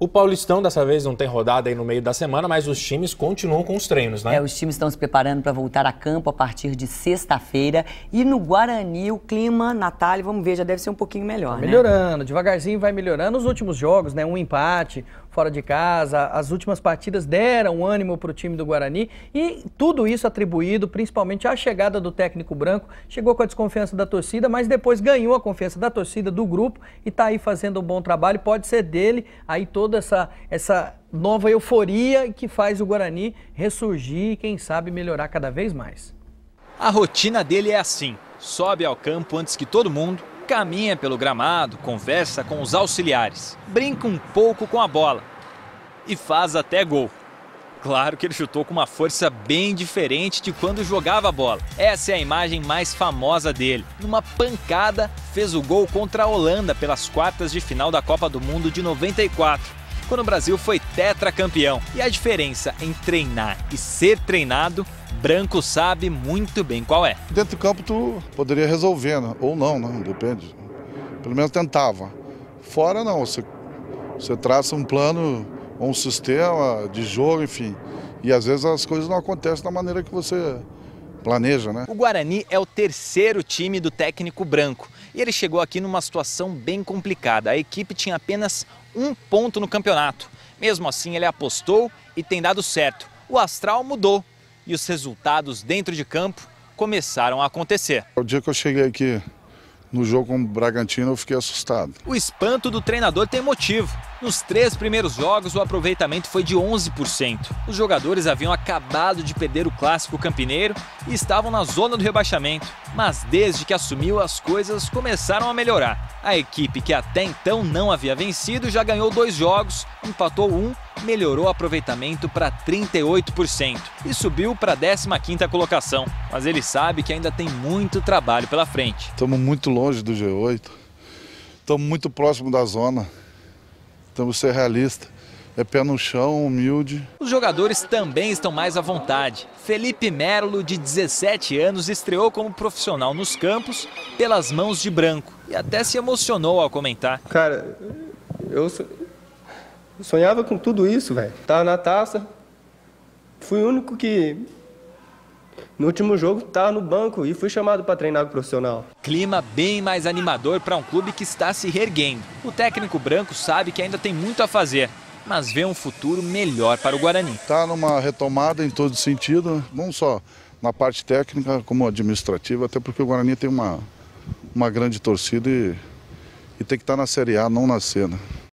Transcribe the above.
O Paulistão dessa vez não tem rodada aí no meio da semana, mas os times continuam com os treinos, né? Os times estão se preparando para voltar a campo a partir de sexta-feira. E no Guarani, o clima, Natália, vamos ver, já deve ser um pouquinho melhor, né? Melhorando, devagarzinho vai melhorando. Os últimos jogos, né? Um empate fora de casa, as últimas partidas deram ânimo para o time do Guarani e tudo isso atribuído principalmente à chegada do técnico branco. Chegou com a desconfiança da torcida, mas depois ganhou a confiança da torcida, do grupo e está aí fazendo um bom trabalho. Pode ser dele aí toda essa nova euforia que faz o Guarani ressurgir e quem sabe melhorar cada vez mais. A rotina dele é assim, sobe ao campo antes que todo mundo, caminha pelo gramado, conversa com os auxiliares, brinca um pouco com a bola e faz até gol. Claro que ele chutou com uma força bem diferente de quando jogava a bola. Essa é a imagem mais famosa dele. Numa pancada, fez o gol contra a Holanda pelas quartas de final da Copa do Mundo de 94, quando o Brasil foi tetracampeão. E a diferença em treinar e ser treinado, Branco sabe muito bem qual é. Dentro do campo tu poderia resolver, né? Ou não, né? Depende. Pelo menos tentava. Fora não, você traça um plano, um sistema de jogo, enfim. E às vezes as coisas não acontecem da maneira que você planeja, né? O Guarani é o terceiro time do técnico Branco. E ele chegou aqui numa situação bem complicada. A equipe tinha apenas 1 ponto no campeonato. Mesmo assim, ele apostou e tem dado certo. O astral mudou. E os resultados dentro de campo começaram a acontecer. O dia que eu cheguei aqui no jogo com o Bragantino, eu fiquei assustado. O espanto do treinador tem motivo. Nos 3 primeiros jogos, o aproveitamento foi de 11%. Os jogadores haviam acabado de perder o Clássico Campineiro e estavam na zona do rebaixamento. Mas desde que assumiu, as coisas começaram a melhorar. A equipe, que até então não havia vencido, já ganhou 2 jogos, empatou 1, melhorou o aproveitamento para 38% e subiu para a 15ª colocação. Mas ele sabe que ainda tem muito trabalho pela frente. Estamos muito longe do G8, estamos muito próximo da zona. Temos que ser realistas, é pé no chão, humilde. Os jogadores também estão mais à vontade. Felipe Melo, de 17 anos, estreou como profissional nos campos pelas mãos de Branco e até se emocionou ao comentar. Cara, eu sonhava com tudo isso, velho. Tava na taça, fui o único que no último jogo estava no banco e fui chamado para treinar com o profissional. Clima bem mais animador para um clube que está se reerguendo. O técnico Branco sabe que ainda tem muito a fazer, mas vê um futuro melhor para o Guarani. Está numa retomada em todo sentido, não só na parte técnica como administrativa, até porque o Guarani tem uma grande torcida e tem que estar na Série A, não na C, né?